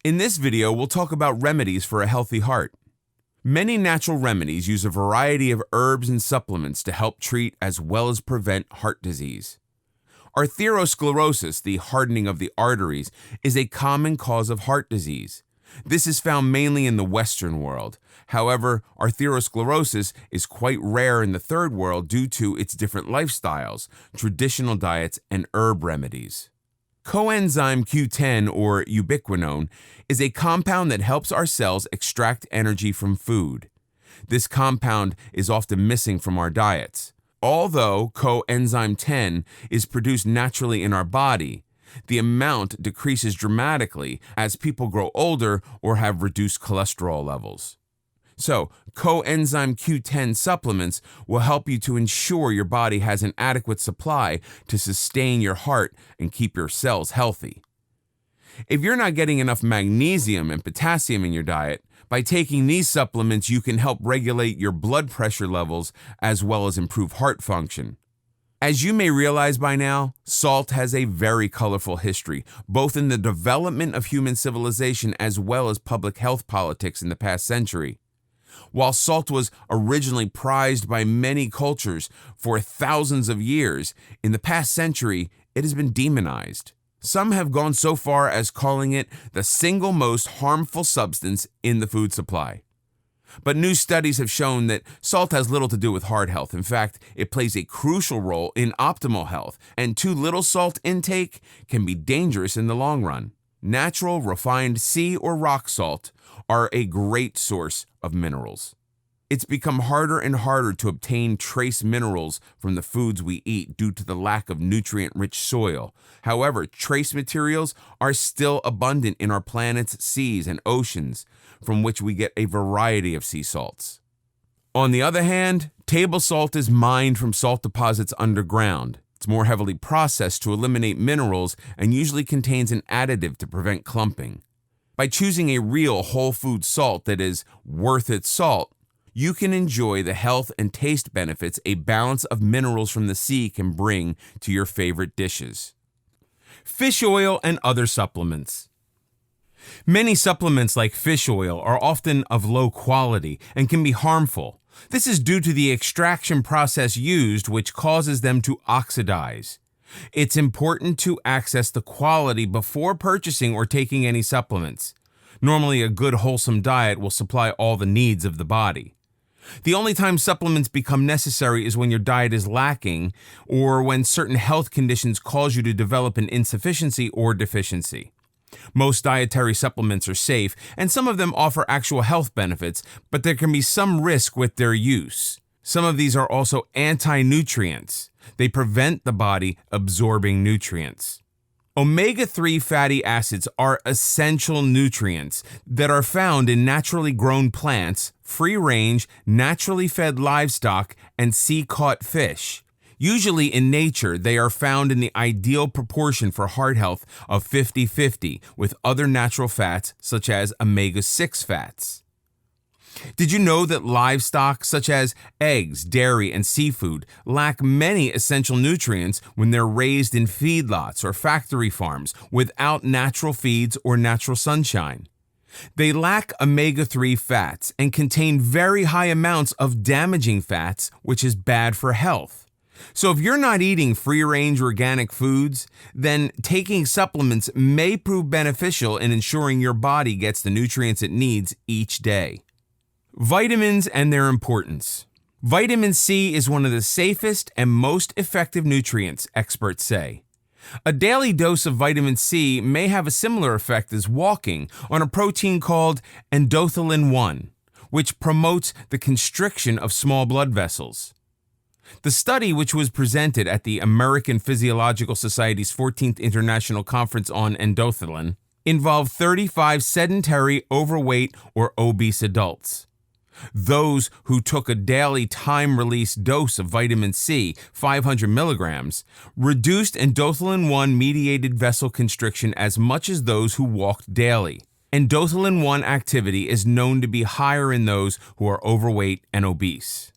In this video, we'll talk about remedies for a healthy heart. Many natural remedies use a variety of herbs and supplements to help treat as well as prevent heart disease. Arteriosclerosis, the hardening of the arteries, is a common cause of heart disease. This is found mainly in the Western world. However, arteriosclerosis is quite rare in the Third World due to its different lifestyles, traditional diets, and herb remedies. Coenzyme Q10, or ubiquinone, is a compound that helps our cells extract energy from food. This compound is often missing from our diets. Although coenzyme 10 is produced naturally in our body, the amount decreases dramatically as people grow older or have reduced cholesterol levels. So, coenzyme Q10 supplements will help you to ensure your body has an adequate supply to sustain your heart and keep your cells healthy. If you're not getting enough magnesium and potassium in your diet, by taking these supplements you can help regulate your blood pressure levels as well as improve heart function. As you may realize by now, salt has a very colorful history, both in the development of human civilization as well as public health politics in the past century. While salt was originally prized by many cultures for thousands of years, in the past century it has been demonized. Some have gone so far as calling it the single most harmful substance in the food supply. But new studies have shown that salt has little to do with heart health. In fact, it plays a crucial role in optimal health, and too little salt intake can be dangerous in the long run. Natural, refined sea or rock salt are a great source of minerals. It's become harder and harder to obtain trace minerals from the foods we eat due to the lack of nutrient-rich soil. However, trace materials are still abundant in our planet's seas and oceans, from which we get a variety of sea salts. On the other hand, table salt is mined from salt deposits underground. It's more heavily processed to eliminate minerals and usually contains an additive to prevent clumping. By choosing a real whole food salt that is worth its salt, you can enjoy the health and taste benefits a balance of minerals from the sea can bring to your favorite dishes. Fish oil and other supplements. Many supplements like fish oil are often of low quality and can be harmful. This is due to the extraction process used, which causes them to oxidize. It's important to access the quality before purchasing or taking any supplements. Normally, a good wholesome diet will supply all the needs of the body. The only time supplements become necessary is when your diet is lacking or when certain health conditions cause you to develop an insufficiency or deficiency. Most dietary supplements are safe, and some of them offer actual health benefits, but there can be some risk with their use. Some of these are also anti-nutrients. They prevent the body absorbing nutrients. Omega-3 fatty acids are essential nutrients that are found in naturally grown plants, free-range, naturally fed livestock, and sea-caught fish. Usually in nature, they are found in the ideal proportion for heart health of 50-50 with other natural fats such as omega-6 fats. Did you know that livestock such as eggs, dairy, and seafood lack many essential nutrients when they're raised in feedlots or factory farms without natural feeds or natural sunshine? They lack omega-3 fats and contain very high amounts of damaging fats, which is bad for health. So if you're not eating free-range organic foods, then taking supplements may prove beneficial in ensuring your body gets the nutrients it needs each day. Vitamins and their importance. Vitamin C is one of the safest and most effective nutrients, experts say. A daily dose of vitamin C may have a similar effect as walking on a protein called endothelin-1, which promotes the constriction of small blood vessels. The study, which was presented at the American Physiological Society's 14th International Conference on Endothelin, involved 35 sedentary, overweight, or obese adults. Those who took a daily time-release dose of vitamin C, 500 milligrams, reduced endothelin-1 mediated vessel constriction as much as those who walked daily. Endothelin-1 activity is known to be higher in those who are overweight and obese.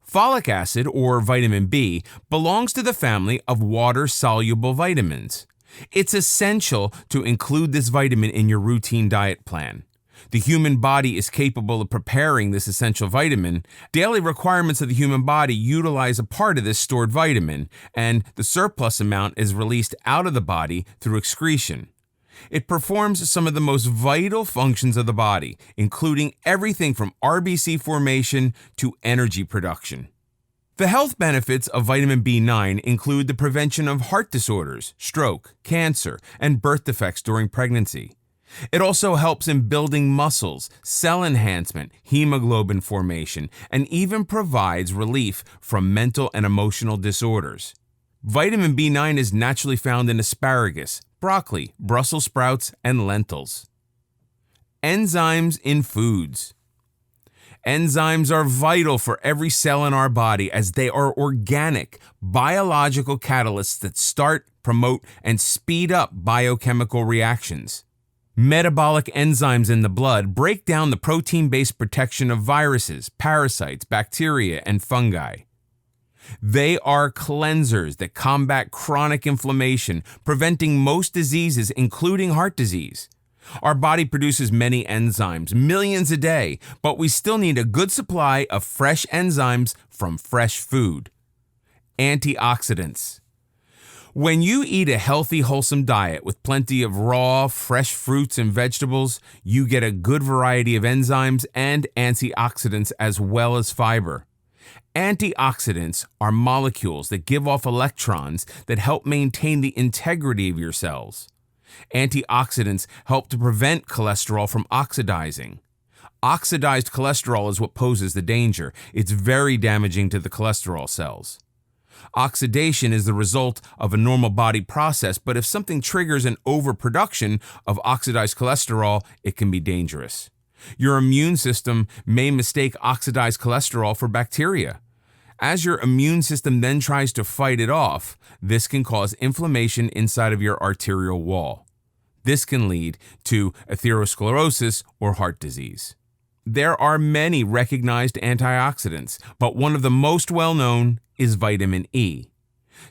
Folic acid, or vitamin B, belongs to the family of water-soluble vitamins. It's essential to include this vitamin in your routine diet plan. The human body is capable of preparing this essential vitamin. Daily requirements of the human body utilize a part of this stored vitamin, and the surplus amount is released out of the body through excretion. It performs some of the most vital functions of the body, including everything from RBC formation to energy production. The health benefits of vitamin B9 include the prevention of heart disorders, stroke, cancer, and birth defects during pregnancy. It also helps in building muscles, cell enhancement, hemoglobin formation, and even provides relief from mental and emotional disorders. Vitamin B9 is naturally found in asparagus, broccoli, Brussels sprouts, and lentils. Enzymes in foods. Enzymes are vital for every cell in our body as they are organic, biological catalysts that start, promote, and speed up biochemical reactions. Metabolic enzymes in the blood break down the protein-based protection of viruses, parasites, bacteria, and fungi. They are cleansers that combat chronic inflammation, preventing most diseases, including heart disease. Our body produces many enzymes, millions a day, but we still need a good supply of fresh enzymes from fresh food. Antioxidants. When you eat a healthy, wholesome diet with plenty of raw, fresh fruits and vegetables, you get a good variety of enzymes and antioxidants as well as fiber. Antioxidants are molecules that give off electrons that help maintain the integrity of your cells. Antioxidants help to prevent cholesterol from oxidizing. Oxidized cholesterol is what poses the danger. It's very damaging to the cholesterol cells. Oxidation is the result of a normal body process, but if something triggers an overproduction of oxidized cholesterol, it can be dangerous. Your immune system may mistake oxidized cholesterol for bacteria. As your immune system then tries to fight it off, this can cause inflammation inside of your arterial wall. This can lead to atherosclerosis or heart disease. There are many recognized antioxidants, but one of the most well-known is vitamin E.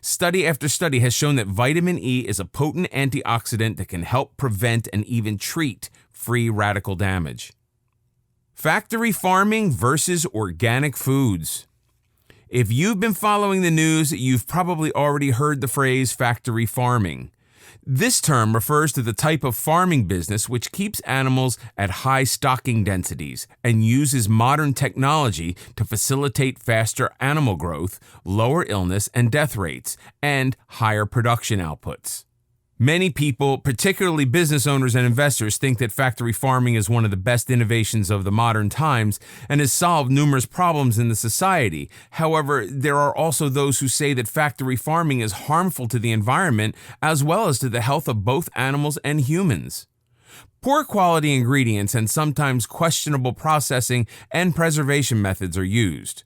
Study after study has shown that vitamin E is a potent antioxidant that can help prevent and even treat free radical damage. Factory farming versus organic foods. If you've been following the news, you've probably already heard the phrase factory farming. This term refers to the type of farming business which keeps animals at high stocking densities and uses modern technology to facilitate faster animal growth, lower illness and death rates, and higher production outputs. Many people, particularly business owners and investors, think that factory farming is one of the best innovations of the modern times and has solved numerous problems in the society. However, there are also those who say that factory farming is harmful to the environment as well as to the health of both animals and humans. Poor quality ingredients and sometimes questionable processing and preservation methods are used.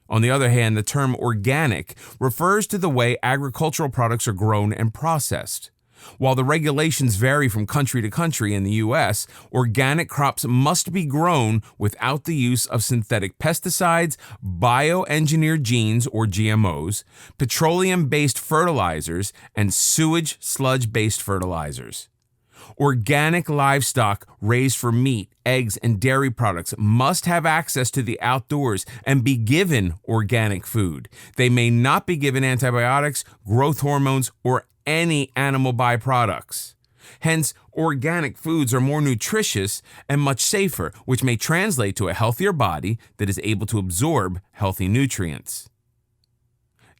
On the other hand, the term organic refers to the way agricultural products are grown and processed. While the regulations vary from country to country in the U.S., organic crops must be grown without the use of synthetic pesticides, bioengineered genes or GMOs, petroleum-based fertilizers, and sewage sludge-based fertilizers. Organic livestock raised for meat, eggs, and dairy products must have access to the outdoors and be given organic food. They may not be given antibiotics, growth hormones, or any animal byproducts. Hence, organic foods are more nutritious and much safer, which may translate to a healthier body that is able to absorb healthy nutrients.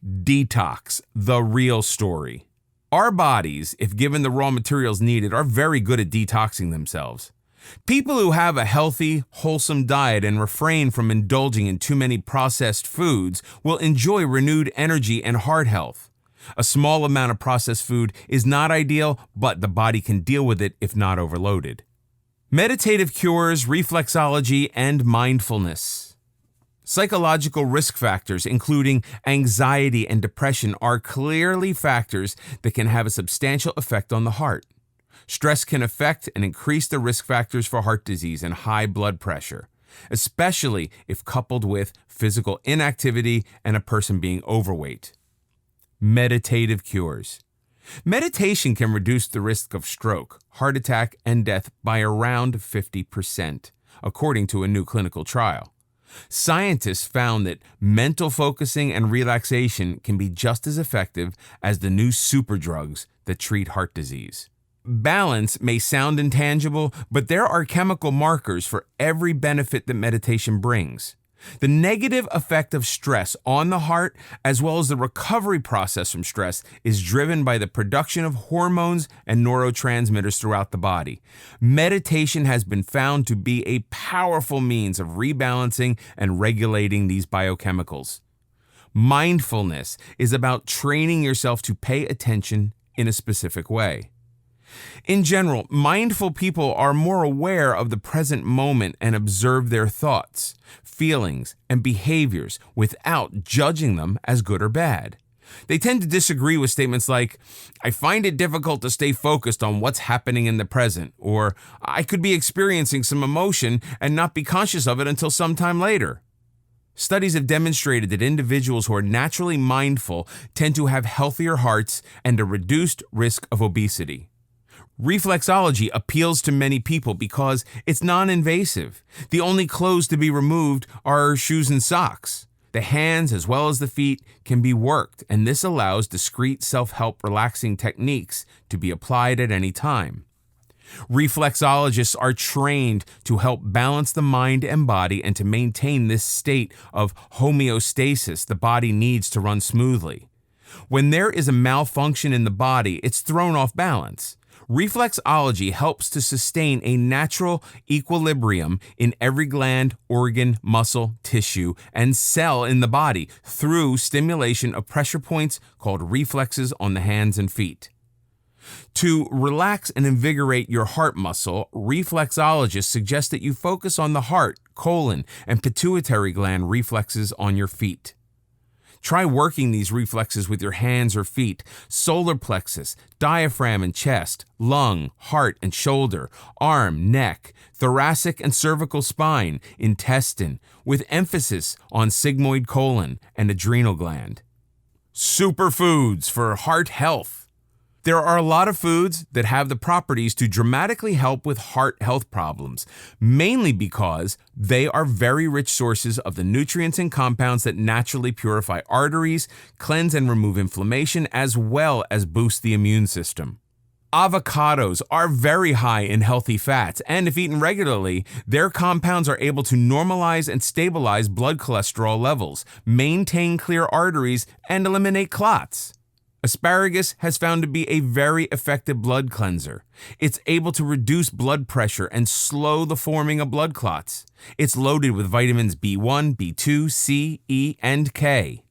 Detox, the real story. Our bodies, if given the raw materials needed, are very good at detoxing themselves. People who have a healthy, wholesome diet and refrain from indulging in too many processed foods will enjoy renewed energy and heart health. A small amount of processed food is not ideal, but the body can deal with it if not overloaded. Meditative cures, reflexology, and mindfulness. Psychological risk factors, including anxiety and depression, are clearly factors that can have a substantial effect on the heart. Stress can affect and increase the risk factors for heart disease and high blood pressure, especially if coupled with physical inactivity and a person being overweight. Meditative cures. Meditation can reduce the risk of stroke, heart attack, and death by around 50%, according to a new clinical trial. Scientists found that mental focusing and relaxation can be just as effective as the new superdrugs that treat heart disease. Balance may sound intangible, but there are chemical markers for every benefit that meditation brings. The negative effect of stress on the heart, as well as the recovery process from stress, is driven by the production of hormones and neurotransmitters throughout the body. Meditation has been found to be a powerful means of rebalancing and regulating these biochemicals. Mindfulness is about training yourself to pay attention in a specific way. In general, mindful people are more aware of the present moment and observe their thoughts, feelings, and behaviors without judging them as good or bad. They tend to disagree with statements like, "I find it difficult to stay focused on what's happening in the present," or "I could be experiencing some emotion and not be conscious of it until sometime later." Studies have demonstrated that individuals who are naturally mindful tend to have healthier hearts and a reduced risk of obesity. Reflexology appeals to many people because it's non-invasive. The only clothes to be removed are shoes and socks. The hands as well as the feet can be worked, and this allows discrete self-help relaxing techniques to be applied at any time. Reflexologists are trained to help balance the mind and body and to maintain this state of homeostasis the body needs to run smoothly. When there is a malfunction in the body, it's thrown off balance. Reflexology helps to sustain a natural equilibrium in every gland, organ, muscle, tissue, and cell in the body through stimulation of pressure points called reflexes on the hands and feet. To relax and invigorate your heart muscle, reflexologists suggest that you focus on the heart, colon, and pituitary gland reflexes on your feet. Try working these reflexes with your hands or feet, solar plexus, diaphragm and chest, lung, heart and shoulder, arm, neck, thoracic and cervical spine, intestine, with emphasis on sigmoid colon and adrenal gland. Superfoods for heart health. There are a lot of foods that have the properties to dramatically help with heart health problems, mainly because they are very rich sources of the nutrients and compounds that naturally purify arteries, cleanse and remove inflammation, as well as boost the immune system. Avocados are very high in healthy fats, and if eaten regularly, their compounds are able to normalize and stabilize blood cholesterol levels, maintain clear arteries, and eliminate clots. Asparagus has found to be a very effective blood cleanser. It's able to reduce blood pressure and slow the forming of blood clots. It's loaded with vitamins B1, B2, C, E, and K.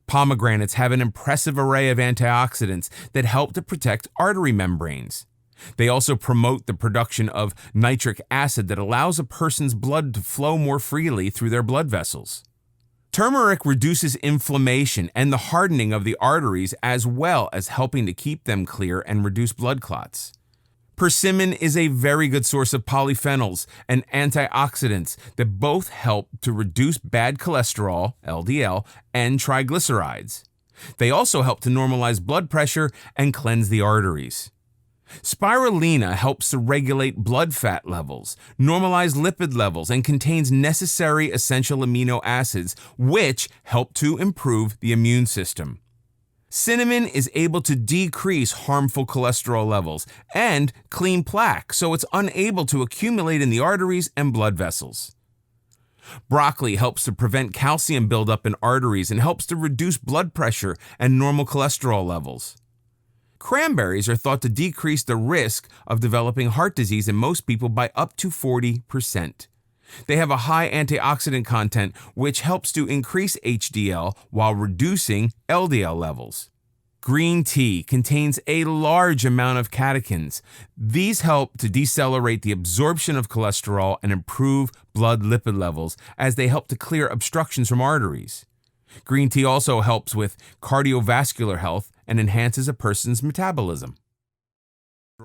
Pomegranates have an impressive array of antioxidants that help to protect artery membranes. They also promote the production of nitric acid that allows a person's blood to flow more freely through their blood vessels. Turmeric reduces inflammation and the hardening of the arteries, as well as helping to keep them clear and reduce blood clots. Persimmon is a very good source of polyphenols and antioxidants that both help to reduce bad cholesterol, LDL, and triglycerides. They also help to normalize blood pressure and cleanse the arteries. Spirulina helps to regulate blood fat levels, normalize lipid levels, and contains necessary essential amino acids, which help to improve the immune system. Cinnamon is able to decrease harmful cholesterol levels and clean plaque, so it's unable to accumulate in the arteries and blood vessels. Broccoli helps to prevent calcium buildup in arteries and helps to reduce blood pressure and normal cholesterol levels. Cranberries are thought to decrease the risk of developing heart disease in most people by up to 40%. They have a high antioxidant content, which helps to increase HDL while reducing LDL levels. Green tea contains a large amount of catechins. These help to decelerate the absorption of cholesterol and improve blood lipid levels as they help to clear obstructions from arteries. Green tea also helps with cardiovascular health and enhances a person's metabolism.